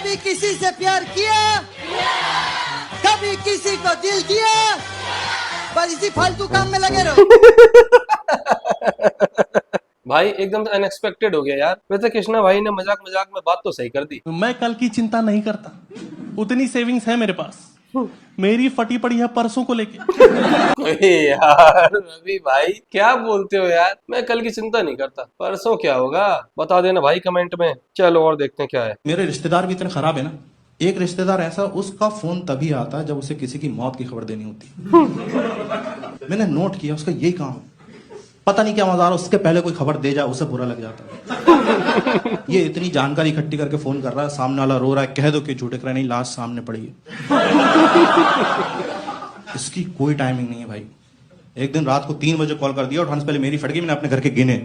कभी किसी से प्यार किया? कभी किसी को दिल दिया? बस इसी फालतू काम में लगे रहो। भाई एकदम अनएक्सपेक्टेड हो गया यार। वैसे कृष्णा भाई ने मजाक मजाक में बात तो सही कर दी। मैं कल की चिंता नहीं करता, उतनी सेविंग्स है मेरे पास। मेरी फटी पड़ी है परसों को लेके। ओए यार रवि भाई क्या बोलते हो यार, मैं कल की चिंता नहीं करता, परसों क्या होगा बता देना भाई कमेंट में। चलो और देखते हैं क्या है। मेरे रिश्तेदार भी इतने खराब है ना, एक रिश्तेदार ऐसा, उसका फोन तभी आता जब उसे किसी की मौत की खबर देनी होती। मैंने नोट किया उसका यही काम है। पता नहीं क्या मजा आ रहा, उसके पहले कोई खबर दे जाए उसे बुरा लग जाता है। ये इतनी जानकारी इकट्ठी करके फोन कर रहा है, सामने वाला रो रहा है, कह दो कि झूठे कर नहीं, लाश सामने पड़ी है। इसकी कोई टाइमिंग नहीं है भाई। एक दिन रात को 3 बजे कॉल कर दिया, उठाने से पहले मेरी फट गई, मैंने अपने घर के गिने।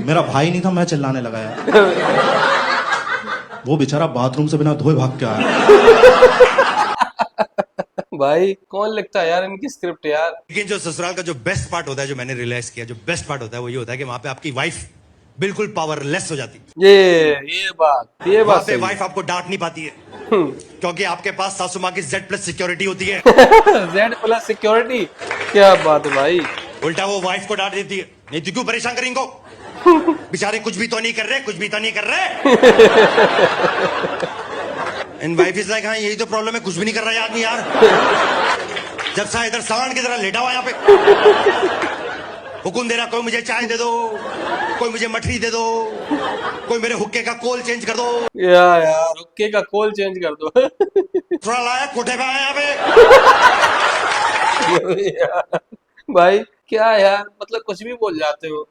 मेरा भाई नहीं था, मैं चिल्लाने लगा यार। वो बेचारा बाथरूम से बिना धोए भाग के आया। भाई कौन लिखता है यार इनकी स्क्रिप्ट यार। लेकिन जो ससुराल का जो बेस्ट पार्ट होता है, जो मैंने रियलाइज किया, जो बेस्ट पार्ट होता है वो ये होता है कि वहां पे आपकी वाइफ बिल्कुल पावरलेस हो जाती है। ये बात वहां पे सही वाइफ आपको डांट नहीं पाती है, क्योंकि आपके पास सासू माँ की Z+ सिक्योरिटी होती है। Z+ सिक्योरिटी, क्या बात है भाई। उल्टा वो वाइफ को डांट देती है, नहीं तो क्यों परेशान करेंगे इनको, बेचारे कुछ भी तो नहीं कर रहे, कुछ भी तो नहीं कर रहे। एंड वाइफ इज लाइक, हाँ यही तो प्रॉब्लम है, कुछ भी नहीं कर रहा है आदमी यार। जब सा इधर सांड की तरह लेटा हुआ यहाँ पे, हुकुम दे रहा, कोई मुझे चाय दे दो, कोई मुझे मठरी दे दो, कोई मेरे हुक्के का कोल चेंज कर दो। यार हुक्के का कोल चेंज कर दो। थोड़ा लाया कोठे पे आया यहाँ पे। यार, भाई क्या यार, मतलब कुछ भी बोल जाते हो।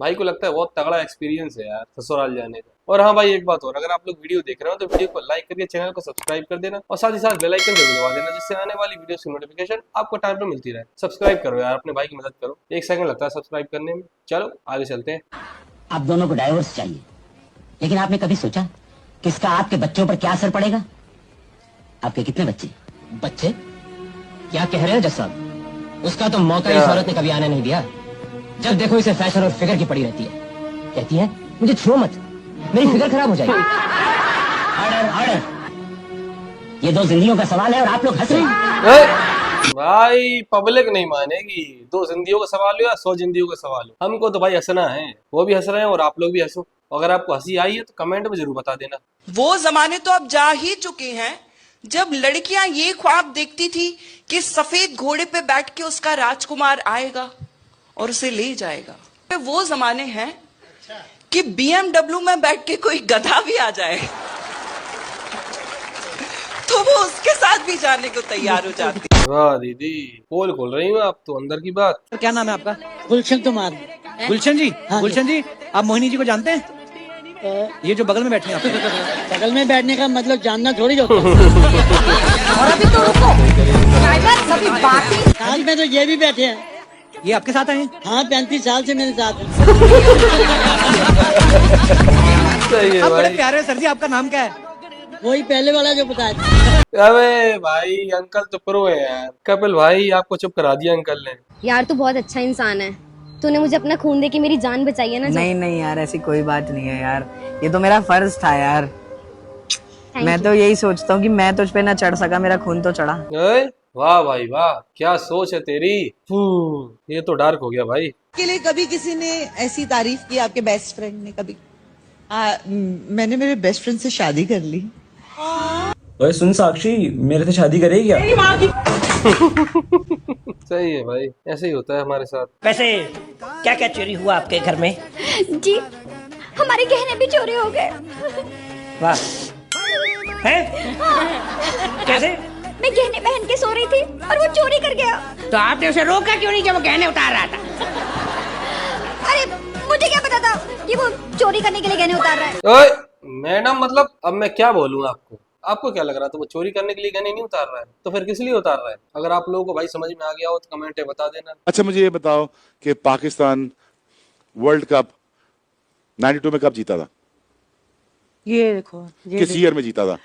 भाई को लगता है बहुत तगड़ा एक्सपीरियंस है यार ससुराल जाने का। और हाँ भाई एक बात और, अगर आप लोग वीडियो देख रहे हो तो वीडियो को लाइक करके चैनल को सब्सक्राइब कर देना, और साथ ही साथ बेल आइकन जरूर दबा देना, जिससे आने वाली वीडियो की नोटिफिकेशन आपको टाइम पे मिलती रहे। सब्सक्राइब करो यार, अपने भाई की मदद करो, 1 सेकंड लगता है सब्सक्राइब करने में। चलो आगे चलते हैं। आप दोनों को डाइवोर्स चाहिए, लेकिन आपने कभी सोचा कि इसका आपके बच्चों पर क्या असर पड़ेगा? आपके कितने बच्चे? बच्चे? क्या कह रहे हैं जज साहब? उसका तो मौका इस औरत ने कभी आने नहीं दिया। जब देखो इसे फैशन और फिगर की पड़ी रहती है। कहती है मुझे छुओ मत, मेरी फिगर खराब हो जाएगी। Order order. ये 2 जिंदगियों का सवाल है और आप लोग हंस रहे हैं। भाई पब्लिक नहीं मानेगी। 2 जिंदगियों का सवाल हो या 100 जिंदगियों का सवाल हो, हमको तो भाई हंसना है, वो भी हंस रहे हैं और आप लोग भी हंसो। अगर आपको हंसी आई है तो कमेंट में जरूर बता देना। वो जमाने तो अब जा ही चुके हैं जब लड़कियां ये ख्वाब देखती थी कि सफेद घोड़े पे बैठ के उसका राजकुमार आएगा और उसे ले जाएगा। वो जमाने हैं कि BMW में बैठ के कोई गधा भी आ जाए तो वो उसके साथ भी जाने को तैयार हो जाती। वाह दीदी, पोल खोल रही हूँ आप तो अंदर की बात। क्या नाम है आपका? गुलशन कुमार। गुलशन जी? हाँ गुलशन जी, आप मोहिनी जी को जानते हैं? ये जो बगल में बैठे हैं आपके। बगल में बैठने का मतलब जानना थोड़ी होता है। और अभी तो रुको, ड्राइवर सभी बाकी साथ में तो ये भी बैठे हैं। ये आपके साथ आए हैं? हाँ, 35 साल से मेरे साथ हैं। सही है आप बड़े भाई। प्यारे सर जी, आपका नाम क्या है? वही पहले वाला जो बताया था। अबे भाई अंकल तो प्रो है यार। कपिल भाई आपको चुप करा दिया अंकल ने। यार तू बहुत अच्छा इंसान है, तूने मुझे अपना खून दे के मेरी जान बचाई है ना। नहीं नहीं यार, ऐसी कोई बात नहीं है यार, ये तो मेरा फर्ज था यार। मैं तो यही सोचता हूँ कि मैं तुझ पे ना चढ़ सका, मेरा खून तो चढ़ा। वाह भाई वाह, क्या सोच है तेरी। ये तो डार्क हो गया भाई। के लिए कभी किसी ने ऐसी तारीफ की आपके बेस्ट फ्रेंड ने? कभी? मैंने मेरे बेस्ट फ्रेंड से शादी कर ली। ओए सुन साक्षी, मेरे से शादी करेगी क्या? सही है भाई, ऐसे ही होता है हमारे साथ। वैसे क्या क्या चोरी हुआ आपके घर में? जी हमारे गहने भी चोरी हो गए। वाह, हैं? कैसे? मैं गहने पहन के सो रही थी और वो चोरी कर गया। तो आपने उसे रोका क्यों नहीं जब वो गहने उतार रहा था? अरे मुझे क्या पता था कि वो चोरी करने के लिए गहने उतार रहा है। ओए मैडम, मतलब अब मैं क्या बोलूँ आपको? आपको क्या लग रहा था वो चोरी करने के लिए गहने नहीं उतार रहा है? तो फिर किस लिए उतार रहा है? अगर आप लोगों को भाई समझ में आ गया हो तो कमेंट में बता देना। अच्छा मुझे ये बताओ कि पाकिस्तान वर्ल्ड कप 92 में कब जीता था? ये देखो, किस ईयर में जीता था?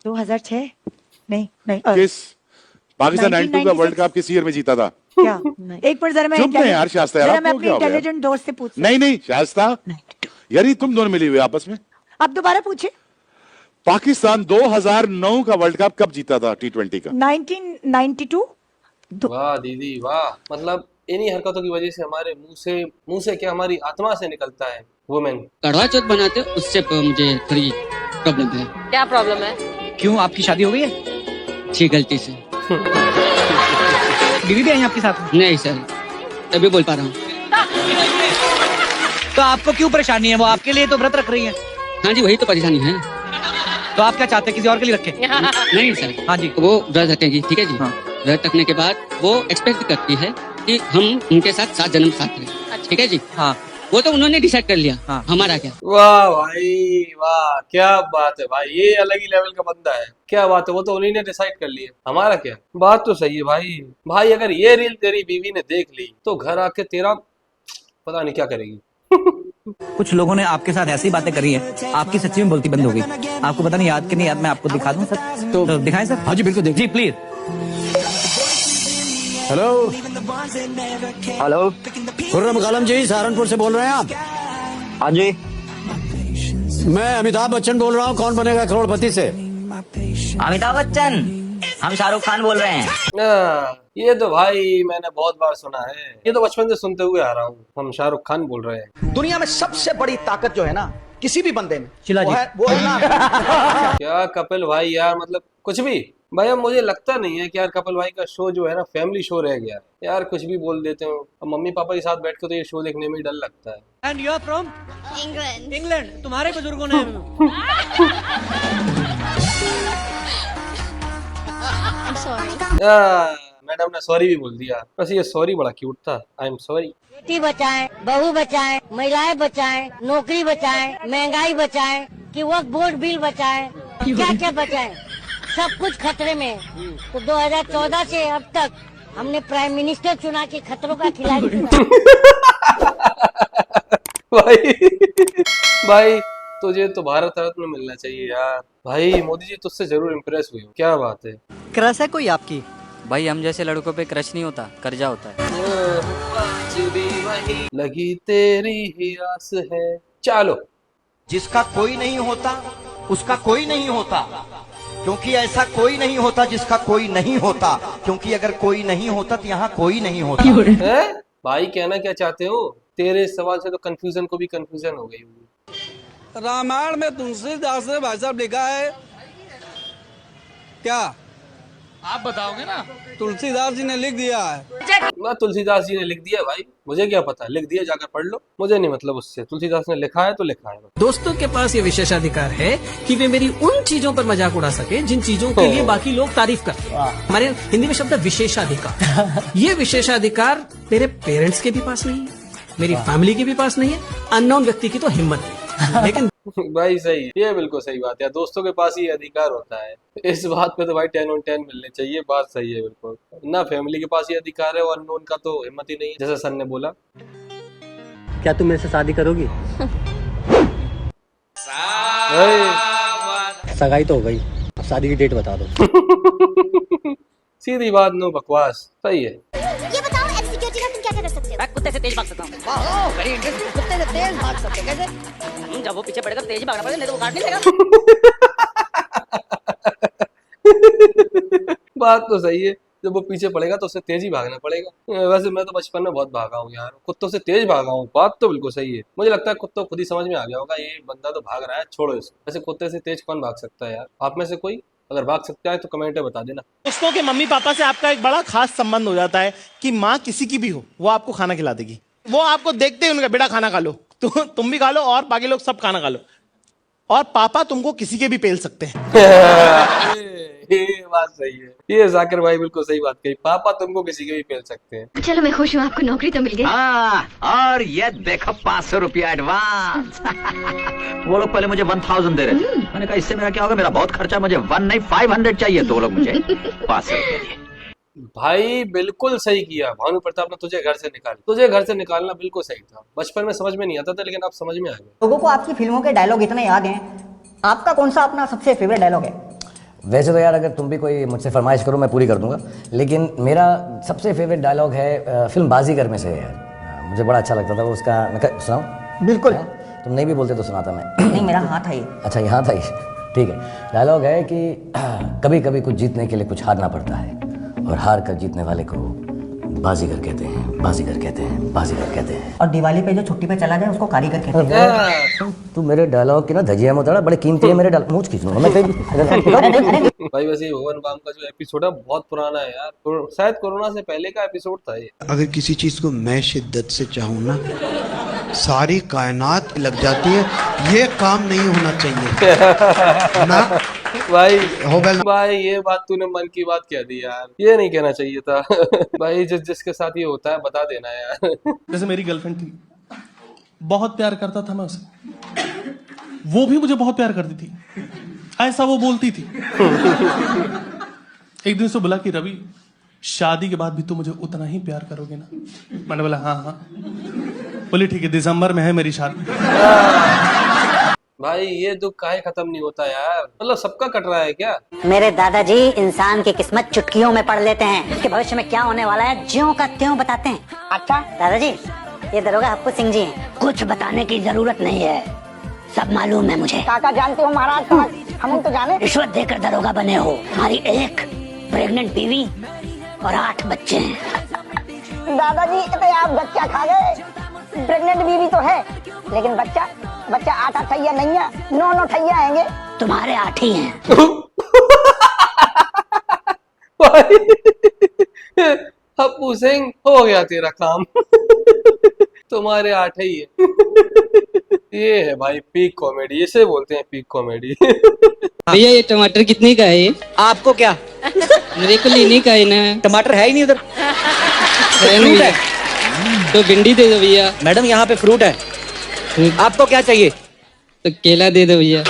2006? नहीं किस पाकिस्तान 92 का वर्ल्ड कप किस ईयर में जीता था? क्या? एक बार जरा चुप नहीं यार शास्ता यार, आपको क्या हो गया? इंटेलिजेंट दोस्त से पूछ। नहीं शास्ता, यानी तुम दोनों मिली हुई आपस में। आप दोबारा पूछे। पाकिस्तान 2009 का वर्ल्ड कप कब जीता था T20 का? 1992। वाह दीदी वाह, मतलब इन्हीं हरकतों की वजह से हमारे मुंह से क्या हमारी आत्मा से निकलता है वुमेन। कड़वा चौथ बनाते उससे मुझे थोड़ी प्रॉब्लम है। क्या प्रॉब्लम है? क्यों, आपकी शादी हो गई है? जी गलती से। बीवी भी आई है आपके साथ? नहीं सर, तभी बोल पा रहा हूँ। तो आपको क्यों परेशानी है? वो आपके लिए तो व्रत रख रही है। हाँ जी, वही तो परेशानी है। तो आप क्या चाहते हैं, किसी और के लिए रखें? नहीं सर। हाँ जी, वो व्रत रखेंगी, ठीक है जी। हाँ। व्रत रखने के बाद वो एक्सपेक्ट करती है कि हम उनके साथ 7 जन्म साथ रहें, ठीक है जी। हाँ, वो तो उन्होंने डिसाइड कर लिया। हाँ। हमारा क्या। वाह भाई वाह, क्या बात है भाई, ये अलग ही लेवल का बंदा है। क्या बात है, वो तो उन्हीं ने डिसाइड कर लिया, हमारा क्या। बात तो सही है भाई। भाई अगर ये रील तेरी बीवी ने देख ली तो घर आके तेरा पता नहीं क्या करेगी। कुछ लोगों ने आपके साथ ऐसी बातें करी हैं, आपकी सच्ची में बोलती बंद हो गई। आपको पता नहीं याद कि नहीं याद, मैं आपको दिखा दूं सर? तो दिखाएं सर। हाँ जी बिल्कुल, देखिए प्लीज। हेलो हेलो, खुर्रम आलम जी, सहारनपुर से बोल रहे हैं आप? हाँ जी, मैं अमिताभ बच्चन बोल रहा हूँ, कौन बनेगा करोड़पति से। अमिताभ बच्चन, हम शाहरुख खान बोल रहे हैं। ये तो भाई मैंने बहुत बार सुना है, ये तो बचपन से सुनते हुए आ रहा हूँ। हम शाहरुख खान बोल रहे हैं। दुनिया में सबसे बड़ी ताकत जो है ना किसी भी बंदे में, वो है ना। क्या कपिल भाई यार, मतलब कुछ भी भाई। अब मुझे लगता नहीं है कि यार कपिल भाई का शो जो है ना फैमिली शो रह गया यार, कुछ भी बोल देते हो। अब मम्मी पापा के साथ बैठ के तो ये शो देखने में ही डर लगता है। And you are from England. England. तुम्हारे बुजुर्गों ने मैडम ने सॉरी भी बोल दिया, बस ये सॉरी बड़ा क्यूट था। I am sorry. बेटी बचाएं, बहू बचाएं, महिलाएं बचाएं, नौकरी बचाएं, महंगाई बचाएं, कि वक्त बोर्ड बिल बचाएं, क्या क्या बचाएं, सब कुछ खतरे में है। तो 2014 से अब तक हमने प्राइम मिनिस्टर चुना के खतरों का खिलाड़ी चुना। भाई भाई तुझे तो भारत रत्न मिलना चाहिए यार। भाई मोदी जी तुझसे जरूर इम्प्रेस हुई हो, क्या बात है। क्रश है कोई आपकी? भाई हम जैसे लड़कों पे क्रश नहीं होता, कर्जा होता है। लगी तेरी ही आस है। चलो, जिसका कोई नहीं होता उसका कोई नहीं होता, क्योंकि ऐसा कोई नहीं होता जिसका कोई नहीं होता, क्योंकि अगर कोई नहीं होता तो यहाँ कोई नहीं होता। है? भाई कहना क्या चाहते हो? तेरे सवाल से तो कंफ्यूजन को भी कंफ्यूजन हो गई होगी। रामायण में तुलसीदास ने भाई साहब लिखा है क्या? आप बताओगे ना। तुलसीदास जी ने लिख दिया है। ना तुलसीदास जी ने लिख दिया भाई, मुझे क्या पता, लिख दिया, जाकर पढ़ लो, मुझे नहीं मतलब उससे। तुलसीदास ने लिखा है तो लिखा है। दोस्तों के पास ये विशेषाधिकार है कि वे मेरी उन चीजों पर मजाक उड़ा सके जिन चीजों के लिए बाकी लोग तारीफ करते हैं। हमारे हिंदी में शब्द है विशेषाधिकार। ये विशेषाधिकार मेरे पेरेंट्स के भी पास नहीं है, मेरी फैमिली के भी पास नहीं है, अननोन व्यक्ति की तो हिम्मत नहीं। लेकिन भाई सही है, ये बिल्कुल सही बात है। दोस्तों के पास ही अधिकार होता है, इस बात पे तो भाई 10 on 10 मिलने चाहिए। बात सही है बिल्कुल। ना फैमिली के पास ही अधिकार है और अननोन का तो हिम्मत ही नहीं है, जैसा सर ने बोला। क्या तुम मेरे से शादी करोगी? सगाई तो हो गई, शादी की डेट बता दो। सीधी बात, नो बकवास। सही है। ये बताओ एमसीक्यू का तुम क्या कर सकते हो? मैं कुत्ते से तेज भाग सकता हूँ। Very interesting. कुत्ते से तेज भाग सकते हैं कैसे? जब वो पीछे पड़ेगा तेज भागना पड़ेगा, नहीं तो वो काट नहीं देगा। बात तो सही है, जब वो पीछे पड़ेगा तो उससे तेज ही भागना पड़ेगा। वैसे मैं तो बचपन में बहुत भागा हूँ यार, कुत्तों से तेज भागा हूँ। बात तो बिल्कुल सही है। मुझे लगता है कुत्तों खुद ही समझ में आ गया होगा ये बंदा तो भाग रहा है, छोड़ो इसको। वैसे कुत्ते से तेज कौन भाग सकता है यार? आप में से कोई अगर भाग सकता है तो कमेंट में बता देना। दोस्तों के मम्मी पापा से आपका एक बड़ा खास संबंध हो जाता है कि माँ किसी की भी हो वो आपको खाना खिला देगी। वो आपको देखते ही उनका बेटा खाना खा लो, तो तुम भी खा लो और बाकी लोग सब खाना खा लो। और पापा तुमको किसी के भी पेल सकते हैं। ये बात सही है, ये जाकिर भाई बिल्कुल सही बात कही। पापा तुमको किसी के भी पेल सकते हैं। चलो मैं खुश हूँ, आपको नौकरी तो मिल गई। और ये देखो 500 रुपया एडवांस। वो लोग पहले मुझे 1000 दे रहे थे। मैंने कहा इससे मेरा क्या होगा, मेरा बहुत खर्चा, मुझे 1 नहीं 500 चाहिए। तो लोग मुझे 500 रुपया दिए। भाई बिल्कुल सही किया भानु प्रताप ने, तुझे घर से निकाल, तुझे घर से निकालना बिल्कुल सही था। बचपन में समझ में नहीं आता था, लेकिन अब समझ में आ गया। लोगों को आपकी फिल्मों के डायलॉग इतने याद हैं, आपका कौन सा अपना सबसे फेवरेट डायलॉग है? वैसे तो यार अगर तुम भी कोई मुझसे फरमाइश करो मैं पूरी कर दूंगा, लेकिन मेरा सबसे फेवरेट डायलॉग है फिल्म बाजीगर में से यार। मुझे बड़ा अच्छा लगता था वो, उसका सुनाऊं? बिल्कुल। तुम नहीं भी बोलते तो सुनाता मैं। नहीं मेरा हाथ है ये। अच्छा यहाँ था ये, ठीक है। डायलॉग है कि कभी कभी कुछ जीतने के लिए कुछ हारना पड़ता है, और हार कर जीतने वाले को बाजीगर कहते हैं, बाजीगर कहते हैं, बाजीगर कहते हैं। और दिवाली पे जो छुट्टी पे चला जाए उसको कारीगर कहते हैं। तू मेरे डायलॉग की ना धजिया मत उड़ा, बड़े कीमती है मेरे डायलॉग, मुझ खींचूंगा मैं कहीं। भाई वैसे भगवान बाम का जो एपिसोड है बहुत पुराना है यार, शायद कोरोना से पहले का एपिसोड था ये। अगर किसी चीज को मैं शिद्दत से चाहूँ ना, सारी कायनात लग जाती है, ये काम नहीं होना चाहिए ना भाई। भाई ये बात तूने मन की बात कह दी यार, ये नहीं कहना चाहिए था। भाई जिसके साथ ये होता है बता देना यार। जैसे मेरी गर्लफ्रेंड थी, बहुत प्यार करता था मैं उसे, वो भी मुझे बहुत प्यार करती थी, ऐसा वो बोलती थी। एक दिन से बोला कि रवि शादी के बाद भी तू मुझे उतना ही प्यार करोगे ना? मैंने बोला हाँ हाँ। बोली ठीक है, दिसंबर में है मेरी शादी। भाई ये दुख काहे खत्म नहीं होता यार, मतलब सबका कट रहा है क्या? मेरे दादाजी इंसान की किस्मत चुटकियों में पढ़ लेते हैं, उसके भविष्य में क्या होने वाला है ज्यों का त्यों बताते हैं। अच्छा दादाजी, ये दरोगा हप्पू सिंह जी हैं। कुछ बताने की जरूरत नहीं है, सब मालूम है मुझे। काका जानते हो महाराज, हम तो जाने। रिश्वत देकर दरोगा बने हो, हमारी एक प्रेग्नेंट बीवी और 8 बच्चे हैं। दादाजी तो आप बच्चा खा गए, प्रेग्नेंट बीवी तो है, लेकिन बच्चा 8 ठैया नहीं है, 9 ठैया आएंगे। तुम्हारे 8 ही हैं। हप्पू सिंह हो गया तेरा काम। तुम्हारे 8 ही है। ये है भाई पीक कॉमेडी, इसे बोलते हैं पीक कॉमेडी। भैया ये टमाटर कितने का है? आपको क्या? मेरे को लेने का है ना। टमाटर है ही नहीं उधर। फ्रूट है तो भिंडी दे दो भैया। मैडम यहाँ पे फ्रूट है, आपको क्या चाहिए? तो केला दे दो भैया।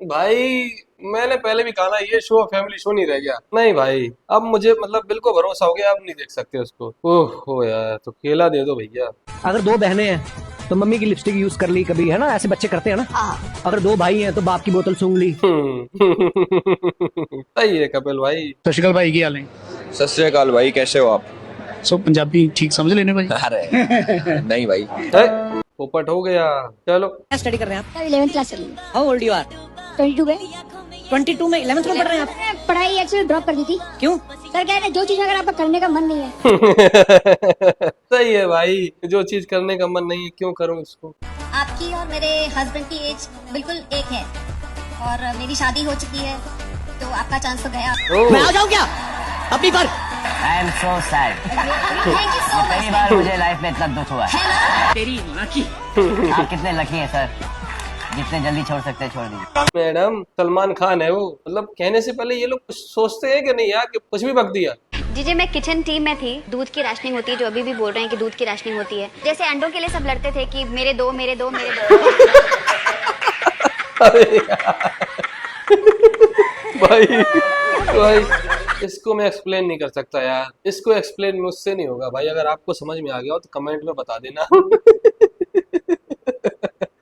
भाई मैंने पहले भी कहा ना, ये शो फैमिली शो नहीं रह गया। नहीं भाई अब मुझे मतलब बिल्कुल भरोसा हो गया, अब नहीं देख सकते उसको। ओह यार, तो केला दे दो भैया। अगर 2 बहनें हैं तो मम्मी की लिपस्टिक यूज कर ली कभी, है ना, ऐसे बच्चे करते हैं ना। अगर 2 भाई हैं तो बाप की बोतल सूंघ ली। सही है कपिल भाई। सत श्री अकाल भाई, की हाल है? सत श्री अकाल भाई, कैसे हो आप? पंजाबी ठीक समझ लेने भाई। अरे नहीं भाई, पोपट हो गया। चलो क्या स्टडी कर रहे हैं आप? 11th क्लास चल रही है। How old you are? 22 में। 22 में 11th में पढ़ रहे हैं आप? पढ़ाई एक्चुअली ड्रॉप कर दी थी। क्यों? सर कह रहे हैं जो चीज अगर आपका करने का मन नहीं है। सही है भाई, जो चीज करने का मन नहीं है क्यों करूं इसको। आपकी और मेरे हस्बैंड की एज बिल्कुल एक है, और मेरी शादी हो चुकी है, तो आपका चांस तो गया। मैं आ जाऊं क्या अपनी पर? I am so sad. पहली बार मुझे लाइफ में इतना दुख हुआ है। तेरी लकी। आप कितने लकी हैं सर, जितने जल्दी छोड़ सकते हैं छोड़ दीजिए। मैडम सलमान खान है वो, मतलब कहने से पहले ये लोग कुछ सोचते हैं कि नहीं यार, कि कुछ भी बक दिया। जी मैं किचन टीम में थी। दूध की राशनिंग होती है, जो अभी भी बोल रहे हैं कि दूध की राशनिंग होती है। जैसे अंडों के लिए सब लड़ते थे कि मेरे दो मेरे दो मेरे दो। भाई इसको मैं एक्सप्लेन नहीं कर सकता यार, इसको एक्सप्लेन मुझसे नहीं होगा भाई। अगर आपको समझ में आ गया हो तो कमेंट में बता देना।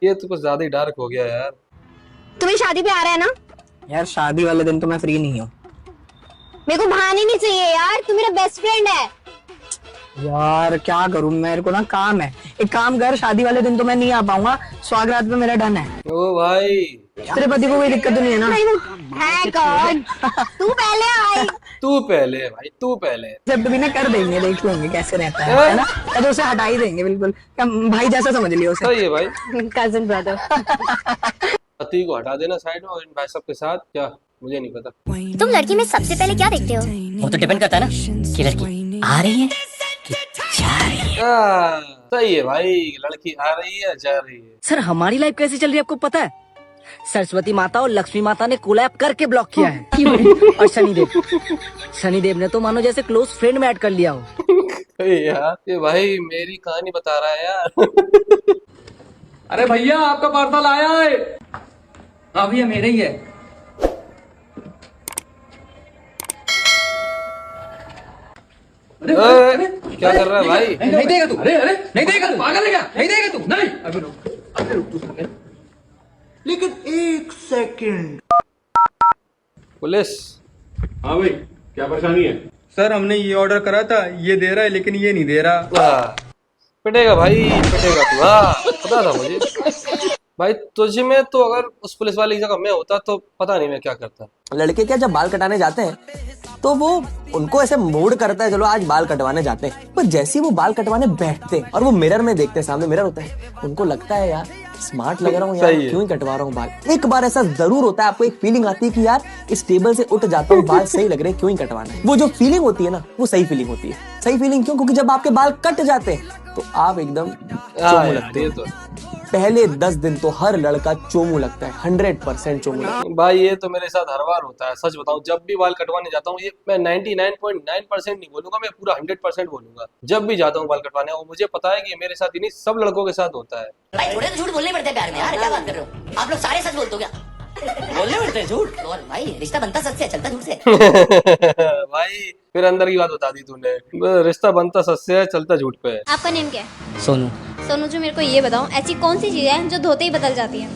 ये तो कुछ ज्यादा ही डार्क हो गया यार। तुम्हें शादी पे आ रहा है ना? यार शादी वाले दिन तो मैं फ्री नहीं हूँ। मेरे को बहाने नहीं चाहिए यार, तू मेरा बेस्ट फ्रेंड है। यार क्या करूँ, मेरे को ना काम है। एक काम कर, शादी वाले दिन तो मैं नहीं आ पाऊंगा, स्वागरात पे मेरा डन है। ओ भाई तेरे पति को कोई दिक्कत तो नहीं है ना? है कौन? तू पहले आई। तू पहले भाई, तू पहले। जब भी ना कर देंगे, देख लेंगे कैसे रहता है ना, तो उसे हटा ही देंगे बिल्कुल, भाई जैसा समझ लियो उसे। सही है भाई। Cousin brother. पति को हटा देना साइड में, और इन भाई सब के साथ क्या, मुझे नहीं पता। तुम लड़की में सबसे पहले क्या देखते हो? वो तो डिपेंड करता है ना कि लड़की आ रही है कि जा रही है। सही है भाई, लड़की आ रही है जा रही है। सर हमारी लाइफ कैसी चल रही है आपको पता है? सरस्वती माता और लक्ष्मी माता ने कोलैब करके ब्लॉक किया है। और शनिदेव ने तो मानो जैसे क्लोज फ्रेंड में ऐड कर लिया हो। यार ये भाई मेरी कहानी बता रहा है यार। अरे भैया आपका पार्सल आया है। हाँ भैया मेरा ही है। क्या कर रहा है भाई? नहीं देगा तू। अरे नहीं देगा तू, पागल है क्या? नहीं देगा तू। नहीं अभी रुक तू। लेकिन 1 सेकंड। पुलिस। हाँ भाई क्या परेशानी है? सर हमने ये ऑर्डर करा था, ये दे रहा है लेकिन ये नहीं दे रहा। पिटेगा भाई, पिटेगा तू। पता था मुझे भाई। तुझ में तो अगर उस पुलिस वाले की जगह मैं होता तो पता नहीं मैं क्या करता। लड़के क्या जब बाल कटाने जाते हैं तो वो उनको ऐसे मूड करता है चलो आज बाल कटवाने जाते हैं, पर जैसे ही वो बाल कटवाने बैठते हैं और वो मिरर में देखते हैं, सामने मिरर होता है, उनको लगता है यार स्मार्ट लग रहा हूँ यार, क्यों ही कटवा रहा हूँ बाल। एक बार ऐसा जरूर होता है, आपको एक फीलिंग आती है कि यार इस टेबल से उठ जाता हूँ, बाल सही लग रहे हैं, क्यों ही कटवाना। वो जो फीलिंग होती है ना, वो सही फीलिंग होती है। सही फीलिंग क्यों? क्योंकि जब आपके बाल कट जाते हैं तो आप एकदम चोमू लगते हैं। पहले 10 दिन तो हर लड़का चोमू लगता है, 100% चोमू लगता है। भाई ये तो मेरे साथ हर बार होता है, सच बताऊं। जब भी बाल कटवाने जाता हूँ, ये मैं 99.9% नहीं बोलूंगा, मैं पूरा 100% बोलूंगा। जब भी जाता हूँ बाल कटवाने, और मुझे पता है कि मेरे साथ ही नहीं सब लड़कों के साथ होता है। भाई थोड़े तो झूठ बोलने पड़ते हैं प्यार में यार, क्या बात कर रहे हो आप लोग? सारे सच बोलते हो क्या? बोलने पड़ते हैं झूठ? और भाई रिश्ता बनता सच से, चलता झूठ से। भाई फिर अंदर की बात बता दी तूने, रिश्ता बनता सच से है, चलता झूठ पे है। आपका नेम क्या है? सोनू। सोनू जी मेरे को ये बताओ, ऐसी कौन सी चीज है जो धोते ही बदल जाती है?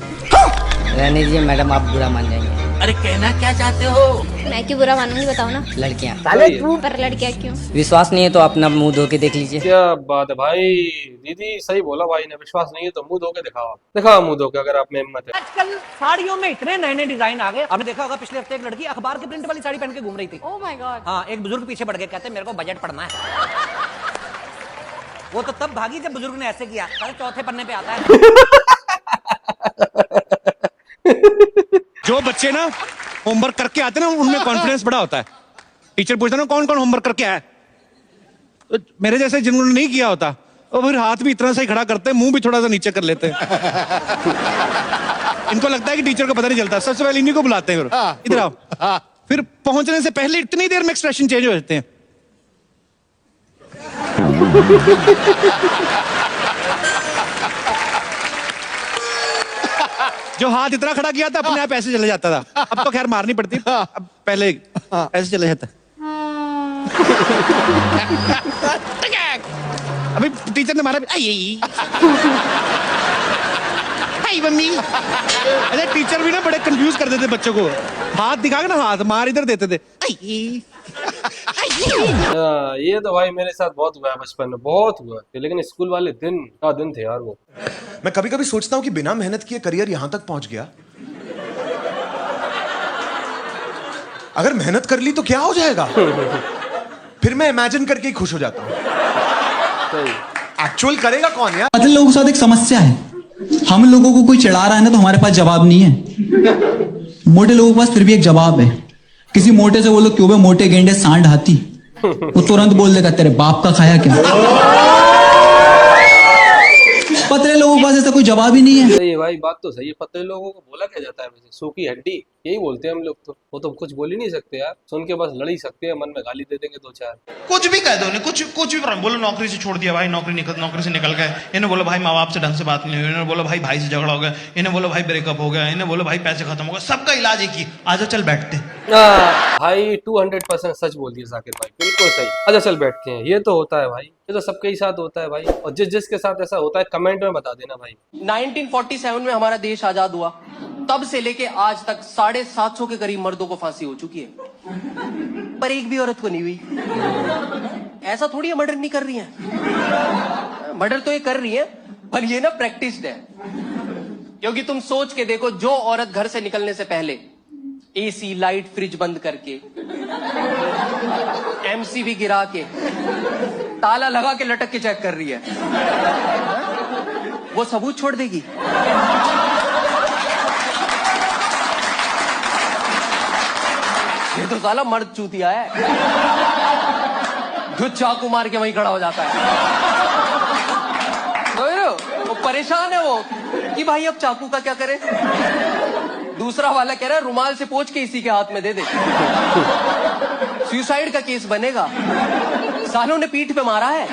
रहने दीजिए मैडम, आप बुरा मान जाएंगे। अरे कहना क्या चाहते हो? मैं क्यों बुरा मानूंगी, बताओ ना। लड़कियाँ। पर लड़कियां क्यों? विश्वास नहीं है तो अपना मुंह धो के देख लीजिए। क्या बात है भाई, दीदी सही बोला भाई ने। विश्वास नहीं है तो मुंह धो के दिखाओ, दिखाओ मुंह धो के अगर आप में हिम्मत है। आजकल साड़ियों में इतने नए नए डिजाइन आ गए। आपने देखा होगा पिछले हफ्ते एक लड़की अखबार के प्रिंट वाली साड़ी पहन के घूम रही थी। Oh my God. हाँ, एक बुजुर्ग पीछे पड़ गए, कहते मेरे को बजट पढ़ना है। वो तो तब भागी जब बुजुर्ग ने ऐसे किया। अरे चौथे पन्ने पे आता है। जो बच्चे ना होमवर्क करके आते ना, उनमें कॉन्फिडेंस बड़ा होता है। टीचर पूछता ना कौन कौन होमवर्क करके आया, तो मेरे जैसे जिन्होंने नहीं किया होता वो फिर हाथ भी इतना सा ही खड़ा करते हैं, मुंह भी थोड़ा सा नीचे कर लेते हैं। इनको लगता है कि टीचर को पता नहीं चलता। सबसे पहले इन्हीं को बुलाते हैं, इधर आओ। फिर पहुंचने से पहले इतनी देर में एक्सप्रेशन चेंज हो जाते हैं। जो हाथ इतना खड़ा किया था अपने आप ऐसे चले जाता था। अब तो खैर मारनी पड़ती, अब पहले ऐसे चले जाता। अभी टीचर ने मारा भी, मम्मी। अरे टीचर भी ना बड़े कंफ्यूज कर देते बच्चों को। हाथ दिखा के ना, हाथ मार इधर देते थे। ये तो भाई मेरे साथ बहुत हुआ है बचपन में, बहुत हुआ है। लेकिन स्कूल वाले दिन का दिन थे यार वो। मैं कभी कभी सोचता हूँ कि बिना मेहनत किए करियर यहां तक पहुंच गया, अगर मेहनत कर ली तो क्या हो जाएगा। फिर मैं इमेजिन करके ही खुश हो जाता हूँ। एक्चुअल करेगा कौन यार? पतले लोगों के साथ एक समस्या है, हम लोगों को कोई चिढ़ा रहा है ना तो हमारे पास जवाब नहीं है। मोटे लोगों के पास फिर भी एक जवाब है। किसी मोटे से बोलो क्यों बे मोटे गेंडे सांड हाथी, वो तुरंत बोल देगा तेरे बाप का खाया क्या। पतले लोगों के पास ऐसा कोई जवाब ही नहीं है। सही है भाई, बात तो सही है। पतले लोगों को बोला क्या जाता है वैसे? सूखी हड्डी यही बोलते हैं हम लोग तो। वो तो कुछ बोल ही नहीं सकते यार, सुन के बस लड़ ही सकते हैं, मन में गाली दे देंगे 2-4। कुछ भी कह दो उन्हें, कुछ भी बोलो। नौकरी से छोड़ दिया भाई, नौकरी से निकल गए। इन्हें बोलो भाई माँ बाप से ढंग से बात नहीं हुई, इन्हें बोलो भाई भाई से झगड़ा हो गया, इन्हें बोलो भाई ब्रेकअप हो गया, इन्हें बोलो भाई पैसे खत्म हो गए। सबका इलाज एक ही, आजा चल बैठते। भाई 200% सच बोल दिया साकिब भाई, बिल्कुल सही। अच्छा चल बैठते हैं। ये तो होता है भाई, ये तो सबके ही साथ होता है भाई। और जिसके साथ ऐसा होता है कमेंट में बता देना भाई। 1947 में हमारा देश आजाद हुआ, तब से लेके आज तक 750 के करीब मर्दों को फांसी हो चुकी है, पर एक भी औरत को नहीं हुई। ऐसा थोड़ी है मर्डर नहीं कर रही है, मर्डर तो ये कर रही है, पर ये ना प्रैक्टिस्ड है। क्योंकि तुम सोच के देखो, जो औरत घर से निकलने से पहले एसी लाइट फ्रिज बंद करके, एमसी भी गिरा के, ताला लगा के लटक के चेक कर रही है, वो सबूत छोड़ देगी। ये तो साला मर्द चूतिया है, जो चाकू मार के वहीं खड़ा हो जाता है। वो परेशान है वो कि भाई अब चाकू का क्या करें। दूसरा वाला कह रहा है रुमाल से पोंछ के इसी के हाथ में दे दे, सुसाइड का केस बनेगा। सालों ने पीठ पे मारा है।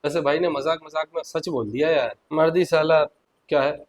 वैसे भाई ने मजाक में सच बोल दिया यार, मर्दी साला क्या है।